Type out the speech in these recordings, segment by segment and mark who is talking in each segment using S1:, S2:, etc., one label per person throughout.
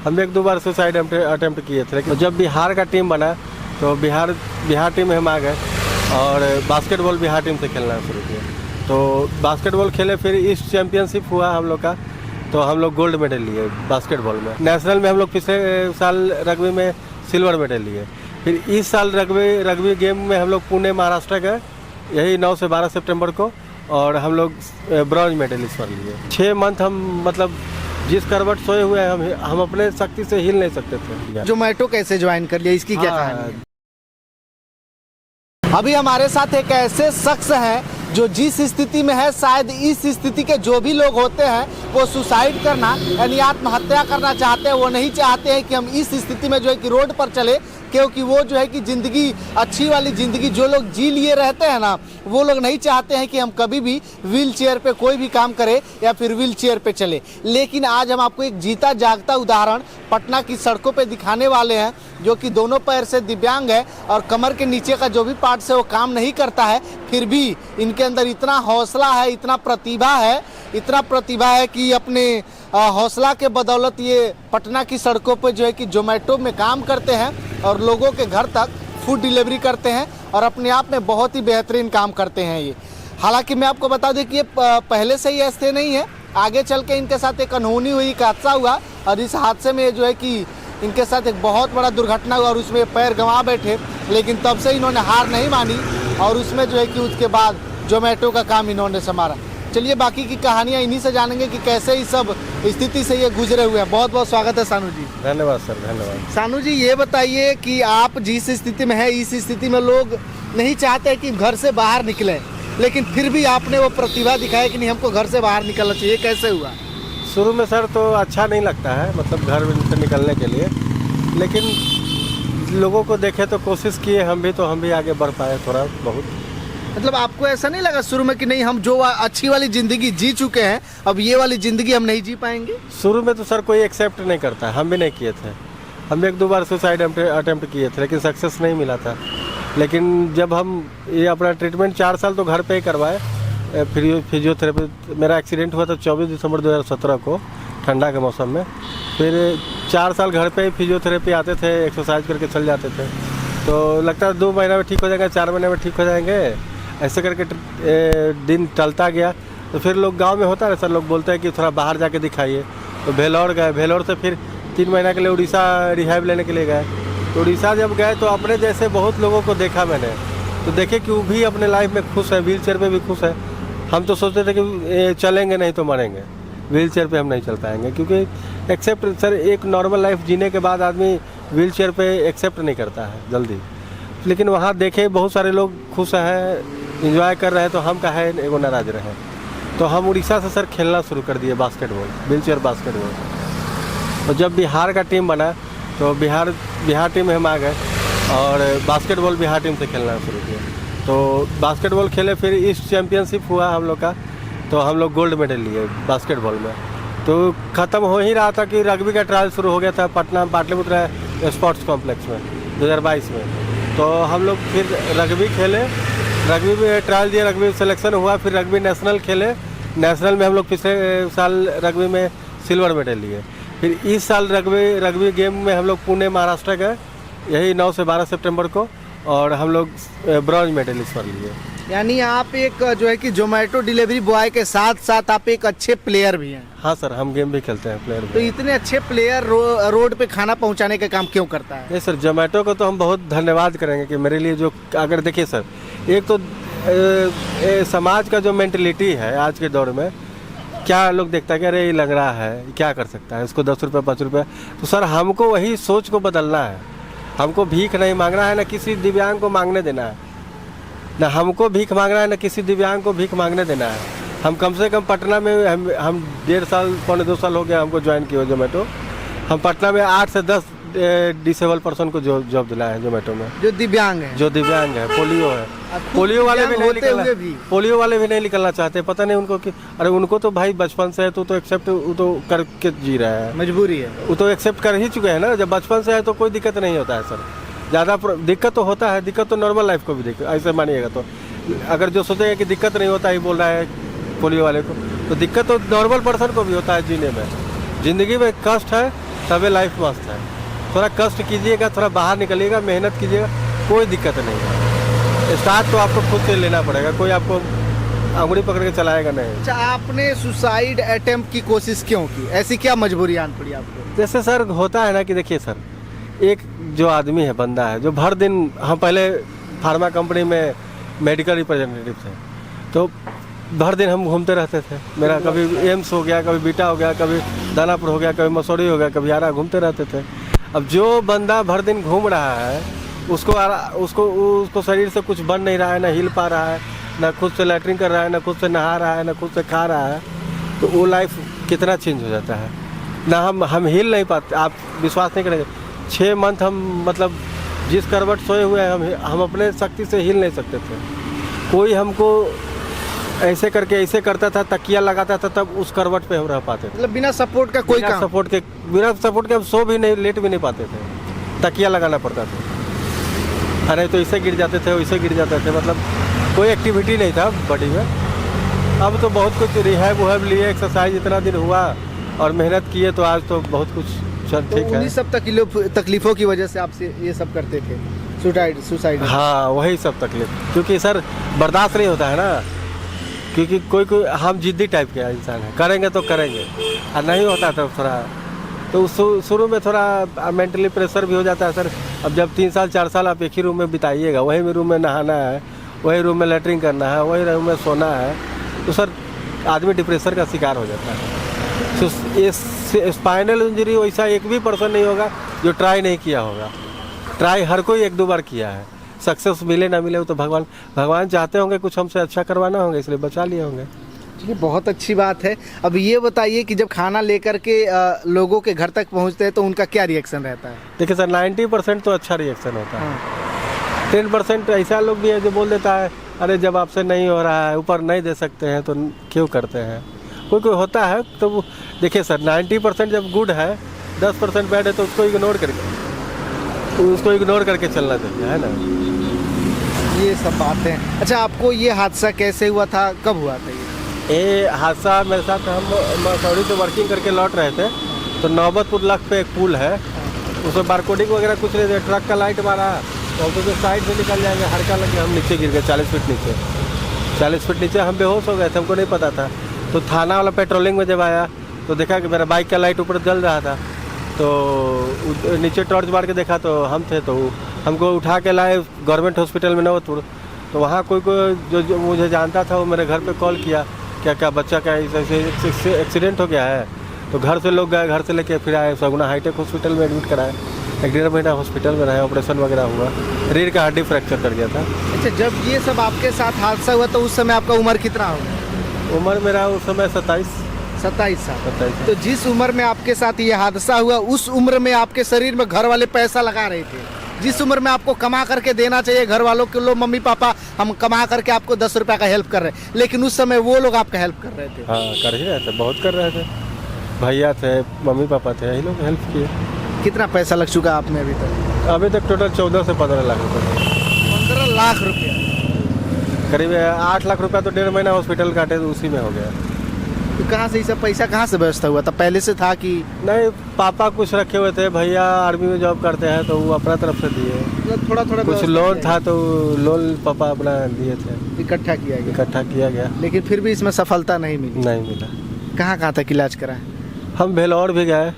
S1: हम एक दो बार सुसाइड अटेम्प्ट किए थे, लेकिन जब बिहार का टीम बना तो बिहार टीम में हम आ गए और बास्केटबॉल बिहार टीम से खेलना शुरू किया। तो बास्केटबॉल खेले, फिर ईस्ट चैम्पियनशिप हुआ हम लोग का, तो हम लोग गोल्ड मेडल लिए बास्केटबॉल में। नेशनल में हम लोग पिछले साल रग्बी में सिल्वर मेडल लिए। फिर इस साल रग्बी गेम में हम लोग पुणे महाराष्ट्र गए, यही 9 से 12 सितंबर को, और हम लोग ब्रॉन्ज मेडल इस बार लिए। 6 मंथ हम मतलब जिस करवट सोए हुए हैं हम अपने शक्ति से हिल नहीं सकते थे।
S2: जोमेटो कैसे ज्वाइन कर लिया, इसकी क्या कहानी है? अभी हमारे साथ एक ऐसे शख्स हैं जो जिस स्थिति में है, शायद इस स्थिति के जो भी लोग होते हैं वो सुसाइड करना यानी आत्महत्या करना चाहते हैं। वो नहीं चाहते हैं कि हम इस स्थिति में जो है कि रोड पर चले, क्योंकि वो जो है कि ज़िंदगी, अच्छी वाली ज़िंदगी जो लोग जी लिए रहते हैं ना, वो लोग नहीं चाहते हैं कि हम कभी भी व्हील चेयर पे कोई भी काम करें या फिर व्हील चेयर पे चले। लेकिन आज हम आपको एक जीता जागता उदाहरण पटना की सड़कों पे दिखाने वाले हैं, जो कि दोनों पैर से दिव्यांग है और कमर के नीचे का जो भी पार्ट से वो काम नहीं करता है, फिर भी इनके अंदर इतना हौसला है, इतना प्रतिभा है कि अपने हौसला के बदौलत ये पटना की सड़कों पे जो है कि जोमेटो में काम करते हैं और लोगों के घर तक फूड डिलीवरी करते हैं और अपने आप में बहुत ही बेहतरीन काम करते हैं ये। हालांकि मैं आपको बता दूं कि ये पहले से ही ऐसे नहीं है, आगे चल के इनके साथ एक अनहोनी हुई, एक हादसा हुआ और इस हादसे में जो है कि इनके साथ एक बहुत बड़ा दुर्घटना हुआ और उसमें पैर गंवा बैठे, लेकिन तब से इन्होंने हार नहीं मानी और उसमें जो है कि उसके बाद जोमेटो का काम इन्होंने संभाला। चलिए बाकी की कहानियां इन्हीं से जानेंगे कि कैसे इस सब स्थिति से ये गुजरे हुए हैं। बहुत बहुत स्वागत है सानू जी।
S1: धन्यवाद सर, धन्यवाद।
S2: सानू जी, ये बताइए कि आप जिस स्थिति में है, इस स्थिति में लोग नहीं चाहते कि घर से बाहर निकले, लेकिन फिर भी आपने वो प्रतिभा दिखाई कि नहीं, हमको घर से बाहर निकलना चाहिए। कैसे हुआ?
S1: शुरू में सर तो अच्छा नहीं लगता है, मतलब घर से निकलने के लिए, लेकिन लोगों को देखे तो कोशिश किए हम भी आगे बढ़ पाए थोड़ा बहुत।
S2: मतलब आपको ऐसा नहीं लगा शुरू में कि नहीं, हम जो अच्छी वाली ज़िंदगी जी चुके हैं, अब ये वाली ज़िंदगी हम नहीं जी पाएंगे?
S1: शुरू में तो सर कोई एक्सेप्ट नहीं करता, हम भी नहीं किए थे। हम एक दो बार सुसाइड अटेम्प्ट किए थे, लेकिन सक्सेस नहीं मिला था। लेकिन जब हम ये अपना ट्रीटमेंट 4 साल तो घर पे ही करवाए, फिजियोथेरेपी। मेरा एक्सीडेंट हुआ था 24 दिसंबर 2017 को, ठंडा के मौसम में। फिर 4 साल घर पे ही फिजियोथेरेपी आते थे, एक्सरसाइज करके चल जाते थे। तो लगता है 2 महीना में ठीक हो जाएगा, 4 महीने में ठीक हो जाएंगे, ऐसे करके दिन टलता गया। तो फिर लोग गांव में होता है सर, लोग बोलते हैं कि थोड़ा बाहर जाके दिखाइए। तो भेलौर गए, भेलौर से फिर 3 महीना के लिए उड़ीसा रिहैब लेने के लिए गए। तो उड़ीसा जब गए तो अपने जैसे बहुत लोगों को देखा मैंने, तो देखे कि वो भी अपने लाइफ में खुश है, व्हील चेयर पर भी खुश है। हम तो सोचते थे कि चलेंगे नहीं तो मरेंगे, व्हील चेयर पर हम नहीं चल पाएंगे, क्योंकि एक्सेप्ट सर एक नॉर्मल लाइफ जीने के बाद आदमी व्हील चेयर पर एक्सेप्ट नहीं करता है जल्दी। लेकिन वहाँ देखे बहुत सारे लोग खुश हैं, इंजॉय कर रहे हैं, तो हम काहे एगो नाराज रहे। तो हम उड़ीसा से सर खेलना शुरू कर दिए बास्केटबॉल, व्हील चेयर बास्केटबॉल। तो जब बिहार का टीम बना तो बिहार टीम में हम आ गए और बास्केटबॉल बिहार टीम से खेलना शुरू किया। तो बास्केटबॉल खेले, फिर ईस्ट चैम्पियनशिप हुआ हम लोग का, तो हम लोग गोल्ड मेडल लिए बास्केटबॉल में। तो ख़त्म हो ही रहा था कि रग्बी का ट्रायल शुरू हो गया था पटना पाटलिपुत्र स्पोर्ट्स कॉम्प्लेक्स में 2022 में। तो हम लोग फिर रग्बी खेले, रग्बी में ट्रायल दिया, रग्बी सिलेक्शन हुआ। फिर रग्बी नेशनल खेले, नेशनल में हम लोग पिछले साल रग्बी में सिल्वर मेडल लिए। फिर इस साल रग्बी गेम में हम लोग पुणे महाराष्ट्र गए, यही 9 से 12 सितंबर को, और हम लोग ब्रॉन्ज मेडल इस बार लिए।
S2: यानी आप एक जो है कि जोमेटो डिलीवरी बॉय के साथ साथ आप एक अच्छे प्लेयर भी हैं।
S1: हाँ सर, हम गेम भी खेलते हैं, प्लेयर भी।
S2: तो इतने अच्छे प्लेयर रोड पे खाना पहुंचाने का काम क्यों करता है?
S1: नहीं सर, जोमेटो को तो हम बहुत धन्यवाद करेंगे कि मेरे लिए जो, अगर देखिए सर, एक तो समाज का जो मेंटलिटी है आज के दौर में, क्या लोग देखता है कि अरे ये लग रहा है, क्या कर सकता है, इसको 10 रुपये 5 रुपये। तो सर हमको वही सोच को बदलना है। हमको भीख नहीं मांगना है, ना किसी दिव्यांग को मांगने देना है, ना हमको भीख मांगना है, ना किसी दिव्यांग को भीख मांगने देना है। हम कम से कम पटना में हम 1.5 साल, पौने 2 साल हो गया हमको ज्वाइन किया जोमेटो। हम पटना में 8 से 10 डिसेबल पर्सन को जॉब दिलाया है जोमेटो में, जो दिव्यांग है, पोलियो है। पोलियो वाले भी नहीं निकलना चाहते, पता नहीं उनको कि अरे उनको तो भाई बचपन से है, तो एक्सेप्ट वो तो करके जी रहा है, मजबूरी है, वो तो एक्सेप्ट कर ही चुके हैं ना। जब बचपन से है तो कोई दिक्कत नहीं होता है सर। ज़्यादा दिक्कत तो होता है, दिक्कत तो नॉर्मल लाइफ को भी दिक्कत, ऐसे मानिएगा। तो अगर जो सोचेगा कि दिक्कत नहीं होता ही बोल रहा है पोलियो वाले को, तो दिक्कत तो नॉर्मल पर्सन को भी होता है जीने में। ज़िंदगी में कष्ट है तभी लाइफ मस्त है। थोड़ा कष्ट कीजिएगा, थोड़ा बाहर निकलिएगा, मेहनत कीजिएगा, कोई दिक्कत नहीं है। स्टार्ट तो आपको खुद से लेना पड़ेगा, कोई आपको अंगुली पकड़ के चलाएगा नहीं।
S2: अच्छा, आपने सुसाइड अटेम्प्ट की कोशिश क्यों की? ऐसी क्या मजबूरी आन पड़ी आपको?
S1: जैसे सर होता है ना कि देखिए सर, एक जो आदमी है, बंदा है, जो भर दिन, हम पहले फार्मा कंपनी में मेडिकल रिप्रेजेंटेटिव थे, तो भर दिन हम घूमते रहते थे। मेरा कभी एम्स हो गया, कभी बीटा हो गया, कभी दानापुर हो गया, कभी मसूरी हो गया, कभी आरा, घूमते रहते थे। अब जो बंदा भर दिन घूम रहा है, उसको शरीर से कुछ बन नहीं रहा है, ना हिल पा रहा है, ना खुद से लैट्रिन कर रहा है, ना खुद से नहा रहा है, ना खुद से खा रहा है, तो वो लाइफ कितना चेंज हो जाता है ना। हम हिल नहीं पाते, आप विश्वास नहीं करेंगे। 6 मंथ हम मतलब जिस करवट सोए हुए हैं, हम अपने शक्ति से हिल नहीं सकते थे। कोई हमको ऐसे करके ऐसे करता था, तकिया लगाता था, तब उस करवट पे हम रह पाते थे।
S2: मतलब बिना सपोर्ट का कोई काम?
S1: बिना सपोर्ट के हम सो भी नहीं, लेट भी नहीं पाते थे, तकिया लगाना पड़ता था। अरे तो इसे गिर जाते थे, वैसे गिर जाते थे, मतलब कोई एक्टिविटी नहीं था बॉडी में। अब तो बहुत कुछ रिहैब वहैब लिए, एक्सरसाइज इतना दिन हुआ और मेहनत किए, तो आज तो बहुत कुछ चल ठीक है।
S2: उन्हीं सब तकलीफों की वजह से आपसे ये सब करते थे, सुसाइड?
S1: हाँ, वही सब तकलीफ, क्योंकि सर बर्दाश्त नहीं होता है ना, क्योंकि कोई हम जिद्दी टाइप के इंसान है, करेंगे तो करेंगे, और नहीं होता तो थोड़ा, तो शुरू में थोड़ा मेंटली प्रेशर भी हो जाता है सर। अब जब 3 साल 4 साल आप एक ही रूम में बिताइएगा, वही में रूम में नहाना है, वही रूम में लैट्रिन करना है, वही रूम में सोना है, तो सर आदमी डिप्रेशन का शिकार हो जाता है। तो स्पाइनल इंजरी वैसा एक भी पर्सन नहीं होगा जो ट्राई नहीं किया होगा। ट्राई हर कोई 1-2 बार किया है। सक्सेस मिले ना मिले, वो तो भगवान चाहते होंगे कुछ हमसे अच्छा करवाना होंगे, इसलिए बचा लिए होंगे।
S2: ये बहुत अच्छी बात है। अब ये बताइए कि जब खाना लेकर के लोगों के घर तक पहुंचते हैं तो उनका क्या रिएक्शन रहता है?
S1: देखिए सर, 90% तो अच्छा रिएक्शन होता है। 10% ऐसा लोग भी है जो बोल देता है, अरे जब आपसे नहीं हो रहा है, ऊपर नहीं दे सकते हैं तो क्यों करते हैं। कोई होता है, तो देखिए सर 90% जब गुड है, 10% बैड है, तो उसको इग्नोर करके चलना चाहिए, है ना।
S2: ये सब बातें। अच्छा, आपको ये हादसा कैसे हुआ था, कब हुआ था
S1: ये हादसा? मेरे साथ हम मसूरी से वर्किंग करके लौट रहे थे, तो नौबतपुर लख पे एक पुल है, उसमें बारकोडिंग वगैरह कुछ नहीं थे, ट्रक का लाइट मारा तो जो साइड से निकल जाएंगे, हड़का लग गया, हम नीचे गिर गए 40 फीट नीचे। 40 फीट नीचे हम बेहोश हो गए थे, हमको नहीं पता था। तो थाना वाला पेट्रोलिंग में जब आया तो देखा कि मेरा बाइक का लाइट ऊपर जल रहा था, तो नीचे टॉर्च मार के देखा तो हम थे, तो हमको उठा के लाए गवर्नमेंट हॉस्पिटल में नौबतपुर। तो वहाँ कोई जो मुझे जानता था, वो मेरे घर पे कॉल किया, क्या बच्चा का ऐसे एक्सीडेंट हो गया है। तो घर से लोग गए, घर से लेके फिर आए, सगुना हाईटेक हॉस्पिटल में एडमिट कराए, 1-1.5 महीना हॉस्पिटल में रहे, ऑपरेशन वगैरह हुआ, रीढ़ का हड्डी फ्रैक्चर कर गया था।
S2: अच्छा, जब ये सब आपके साथ हादसा हुआ तो उस समय आपका उम्र कितना होगा?
S1: उम्र मेरा उस समय 27
S2: साल। तो जिस उम्र में आपके साथ ये हादसा हुआ, उस उम्र में आपके शरीर में घर वाले पैसा लगा रहे थे। जिस उम्र में आपको कमा करके देना चाहिए घर वालों के, लो मम्मी पापा हम कमा करके आपको 10 रुपये का हेल्प कर रहे हैं, लेकिन उस समय वो लोग आपका हेल्प कर रहे थे।
S1: हाँ, कर ही रहे थे, बहुत कर रहे थे, भैया थे, मम्मी पापा थे, यही लोग हेल्प किए।
S2: कितना पैसा लग चुका आप में अभी तक?
S1: अभी तक टोटल 14 से 15 लाख रुपये।
S2: 15 लाख रुपया?
S1: करीब 8 लाख रुपया तो 1.5 महीना हॉस्पिटल काटे, तो उसी में हो गया।
S2: तो कहाँ से ये सब पैसा कहाँ से व्यवस्था हुआ था? पहले से था कि
S1: नहीं? पापा कुछ रखे हुए थे, भैया आर्मी में जॉब करते हैं, तो वो अपना तरफ से दिए।
S2: मतलब थोड़ा
S1: कुछ लोन था, तो लोन पापा अपना दिए थे,
S2: इकट्ठा किया गया। लेकिन फिर भी इसमें सफलता नहीं मिला। कहाँ तक इलाज कराए?
S1: हम भेलौर भी गए,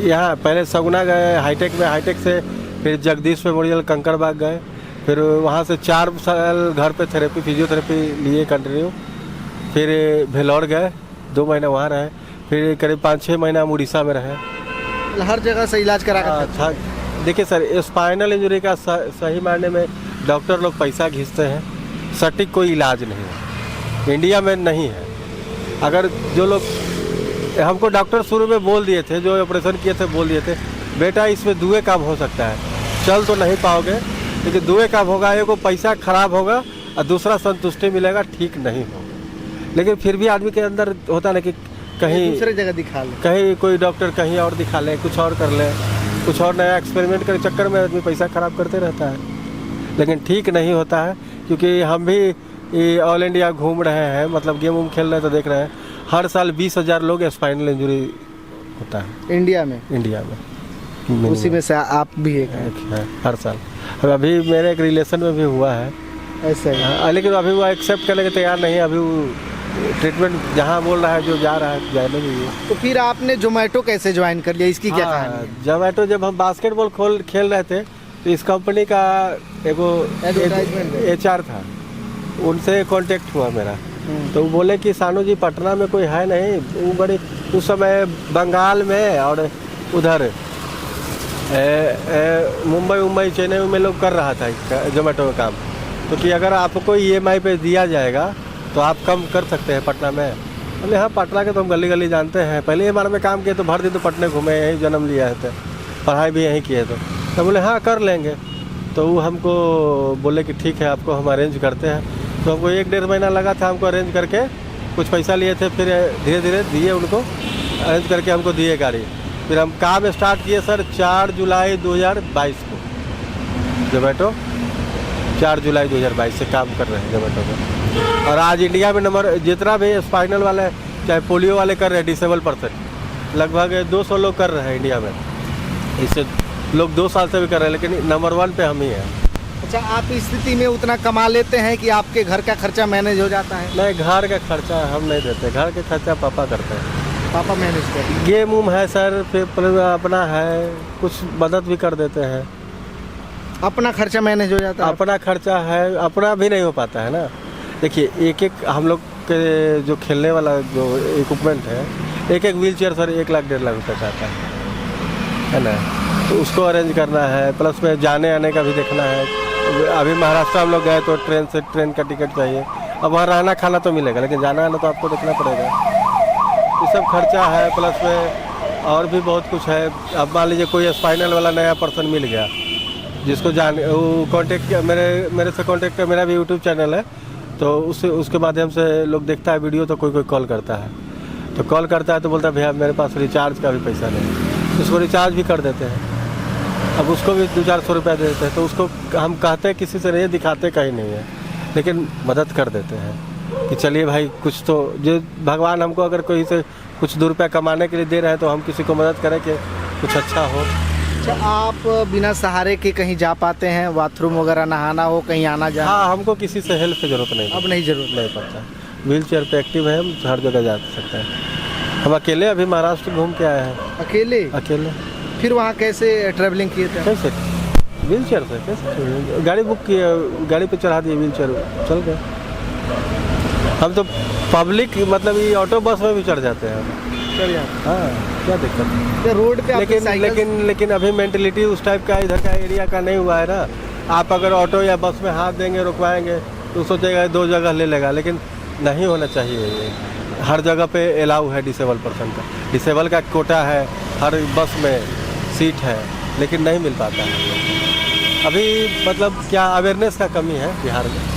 S1: यहाँ पहले सगुना गए, हाईटेक से फिर जगदीश मेमोरियल कंकड़बाग गए, फिर वहाँ से 4 साल घर पे थेरेपी, फिजियोथेरेपी लिए कंटिन्यू, फिर भेलौर गए, 2 महीने वहाँ रहे, फिर करीब 5-6 महीना हम उड़ीसा में रहे।
S2: हर जगह से इलाज करा
S1: था। देखिए सर, स्पाइनल इंजरी का सही मायने में डॉक्टर लोग पैसा घिसते हैं, सटीक कोई इलाज नहीं है, इंडिया में नहीं है। अगर जो लोग, हमको डॉक्टर शुरू में बोल दिए थे, जो ऑपरेशन किए थे बोल दिए थे, बेटा इसमें 2 काम हो सकता है, चल तो नहीं पाओगे, लेकिन 2 काम होगा, एक को पैसा खराब होगा और दूसरा संतुष्टि मिलेगा, ठीक नहीं होगा। लेकिन फिर भी आदमी के अंदर होता ना कि कहीं
S2: दूसरे जगह दिखा ले,
S1: कहीं कोई डॉक्टर कहीं और दिखा ले, कुछ और कर ले, कुछ और नया एक्सपेरिमेंट के चक्कर में आदमी पैसा खराब करते रहता है, लेकिन ठीक नहीं होता है। क्योंकि हम भी ऑल इंडिया घूम रहे हैं, मतलब गेम खेल रहे हैं, तो देख रहे हैं हर साल 20,000 लोग स्पाइनल इंजरी होता है
S2: इंडिया में?
S1: इंडिया में।
S2: उसी में से आप भी एक हैं?
S1: एक है हर साल। अब अभी मेरे एक रिलेशन में भी हुआ है
S2: ऐसा ही?
S1: लेकिन अभी वो एक्सेप्ट करने के तैयार नहीं है। अभी वो ट्रीटमेंट जहाँ बोल रहा है जो जा रहा है जाने दीजिए।
S2: तो फिर आपने जोमेटो कैसे ज्वाइन कर लिया, इसकी क्या कहानी है?
S1: जोमेटो जब हम बास्केटबॉल खेल रहे थे तो इस कंपनी का एगो HR था, उनसे कांटेक्ट हुआ मेरा। तो वो बोले कि सानू जी पटना में कोई है नहीं, वो बड़े उस समय बंगाल में और उधर मुंबई चेन्नई में लोग कर रहा था जोमेटो का काम। तो कि अगर आपको EMI पे दिया जाएगा तो आप कम कर सकते हैं पटना में। बोले हाँ पटना के तो हम गली गली जानते हैं, पहले ही बार में काम किए तो भर दिन तो पटने घूमे, यहीं जन्म लिया है, तो पढ़ाई भी यहीं किए। तो बोले हाँ कर लेंगे। तो वो हमको बोले कि ठीक है आपको हम अरेंज करते हैं। तो हमको 1-1.5 महीना लगा था हमको अरेंज करके, कुछ पैसा लिए थे, फिर धीरे धीरे दिए उनको, अरेंज करके हमको दिए गाड़ी। फिर हम काम स्टार्ट किए सर 4 जुलाई 2022 को। जोमेटो 4 जुलाई 2022 से काम कर रहे हैं जोमेटो में। और आज इंडिया में नंबर जितना भी स्पाइनल वाले चाहे पोलियो वाले कर रहे हैं, डिसेबल पर्सन लगभग 200 लोग कर रहे हैं इंडिया में। इससे लोग 2 साल से भी कर रहे हैं, लेकिन नंबर 1 पे हम ही हैं।
S2: अच्छा, आप इस स्थिति में उतना कमा लेते हैं कि आपके घर का खर्चा मैनेज हो जाता है?
S1: नहीं, घर का खर्चा हम नहीं देते, घर के खर्चा पापा करते हैं।
S2: पापा मैनेज करते हैं?
S1: गेम उम है सर, फिर अपना है, कुछ मदद भी कर देते हैं।
S2: अपना खर्चा मैनेज हो जाता है?
S1: अपना खर्चा है, अपना भी नहीं हो पाता है ना। देखिए एक हम लोग के जो खेलने वाला जो इक्विपमेंट है, एक व्हील चेयर सर 1-1.5 लाख रुपये का आता है ना। तो उसको अरेंज करना है, प्लस में जाने आने का भी देखना है। अभी महाराष्ट्र हम लोग गए तो ट्रेन का टिकट चाहिए। अब वहाँ रहना खाना तो मिलेगा, लेकिन जाना आना तो आपको देखना पड़ेगा। ये सब खर्चा है, प्लस में और भी बहुत कुछ है। अब मान लीजिए कोई स्पाइनल वाला नया पर्सन मिल गया जिसको वो कांटेक्ट मेरे से कांटेक्ट, मेरा भी यूट्यूब चैनल है, तो उसके माध्यम से लोग देखता है वीडियो, तो कोई कॉल करता है। तो कॉल करता है तो बोलता है भैया मेरे पास रिचार्ज का भी पैसा नहीं, उसको रिचार्ज भी कर देते हैं। अब उसको भी 200-400 रुपये दे देते हैं। तो उसको हम कहते हैं किसी से नहीं दिखाते कहीं नहीं है, लेकिन मदद कर देते हैं कि चलिए भाई कुछ तो, जो भगवान हमको अगर कोई से कुछ 2 रुपया कमाने के लिए दे रहे हैं तो हम किसी को मदद करें कि कुछ अच्छा हो।
S2: अच्छा, आप बिना सहारे के कहीं जा पाते हैं? बाथरूम वगैरह नहाना हो, कहीं आना जाना?
S1: हाँ, हमको किसी से हेल्प की जरूरत नहीं।
S2: अब नहीं जरूरत
S1: नहीं पड़ता। व्हील चेयर पे एक्टिव है, हम हर जगह जा सकते हैं। हम अकेले अभी महाराष्ट्र घूम के आए हैं। अकेले।
S2: फिर वहाँ कैसे ट्रैवलिंग किए थे?
S1: कैसे? व्हील चेयर से। कैसे? गाड़ी बुक किए, गाड़ी पे चढ़ा दिए, व्हील चेयर चल गए। हम तो पब्लिक मतलब ये ऑटो बस में भी चढ़ जाते हैं।
S2: चल जाते?
S1: हाँ, क्या दिक्कत है?
S2: तो रोड पे
S1: लेकिन अभी मेंटलिटी उस टाइप का इधर का एरिया का नहीं हुआ है ना। आप अगर ऑटो या बस में हाथ देंगे, रुकवाएंगे, तो सोचेगा 2 जगह ले लेगा, लेकिन नहीं होना चाहिए ये। हर जगह पे अलाउ है डिसेबल पर्सन का, डिसेबल का कोटा है, हर बस में सीट है, लेकिन नहीं मिल पाता है। अभी मतलब क्या अवेयरनेस का कमी है बिहार में।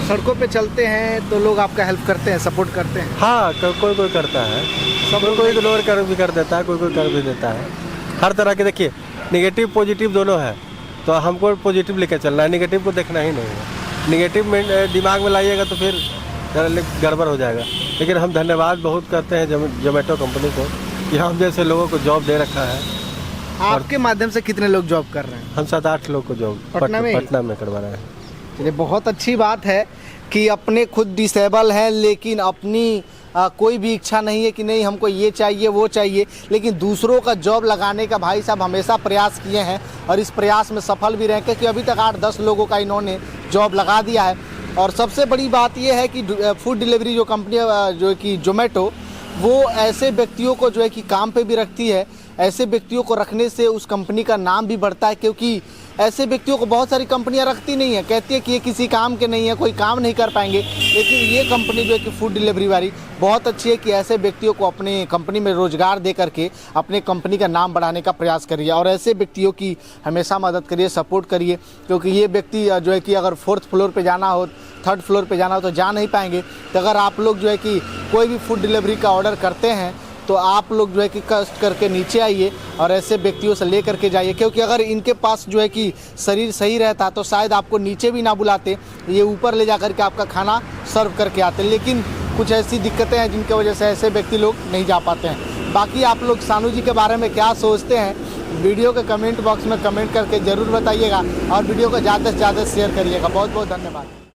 S2: सड़कों पे चलते हैं तो लोग आपका हेल्प करते हैं, सपोर्ट करते हैं?
S1: हाँ, कोई करता है, कोई इग्नोर कर भी कर देता है, कोई कर भी देता है। हर तरह के देखिए, नेगेटिव पॉजिटिव दोनों है, तो हमको पॉजिटिव लेकर चलना है, नेगेटिव को देखना ही नहीं है। नेगेटिव में दिमाग में लाइएगा तो फिर गड़बड़ हो जाएगा। लेकिन हम धन्यवाद बहुत करते हैं जोमेटो कंपनी को कि हम जैसे लोगों को जॉब दे रखा है।
S2: आपके माध्यम से कितने लोग जॉब कर रहे हैं?
S1: हम 7-8 लोग को जॉब पटना में करवा रहे हैं।
S2: चलिए, बहुत अच्छी बात है कि अपने खुद डिसेबल हैं, लेकिन अपनी कोई भी इच्छा नहीं है कि नहीं हमको ये चाहिए वो चाहिए, लेकिन दूसरों का जॉब लगाने का भाई साहब हमेशा प्रयास किए हैं और इस प्रयास में सफल भी रहे, क्योंकि अभी तक 8-10 लोगों का इन्होंने जॉब लगा दिया है। और सबसे बड़ी बात ये है कि फूड डिलीवरी जो कंपनी जो कि जोमेटो, वो ऐसे व्यक्तियों को जो है कि काम पे भी रखती है। ऐसे व्यक्तियों को रखने से उस कंपनी का नाम भी बढ़ता है, क्योंकि ऐसे व्यक्तियों को बहुत सारी कंपनियां रखती नहीं है, कहती है कि ये किसी काम के नहीं है, कोई काम नहीं कर पाएंगे। लेकिन ये कंपनी जो है कि फूड डिलीवरी वाली बहुत अच्छी है कि ऐसे व्यक्तियों को अपने कंपनी में रोजगार दे करके अपने कंपनी का नाम बढ़ाने का प्रयास करिए और ऐसे व्यक्तियों की हमेशा मदद करिए, सपोर्ट करिए, क्योंकि ये व्यक्ति जो है कि अगर 4th फ्लोर पे जाना हो, 3rd फ्लोर पे जाना हो तो जा नहीं पाएंगे। तो अगर आप लोग जो है कि कोई भी फूड डिलीवरी का ऑर्डर करते हैं तो आप लोग जो है कि कष्ट करके नीचे आइए और ऐसे व्यक्तियों से ले करके जाइए, क्योंकि अगर इनके पास जो है कि शरीर सही रहता तो शायद आपको नीचे भी ना बुलाते, ये ऊपर ले जा करके आपका खाना सर्व करके आते। लेकिन कुछ ऐसी दिक्कतें हैं जिनकी वजह से ऐसे व्यक्ति लोग नहीं जा पाते हैं। बाकी आप लोग सानू जी के बारे में क्या सोचते हैं वीडियो के कमेंट बॉक्स में कमेंट करके ज़रूर बताइएगा और वीडियो को ज़्यादा से ज़्यादा शेयर करिएगा। बहुत बहुत धन्यवाद।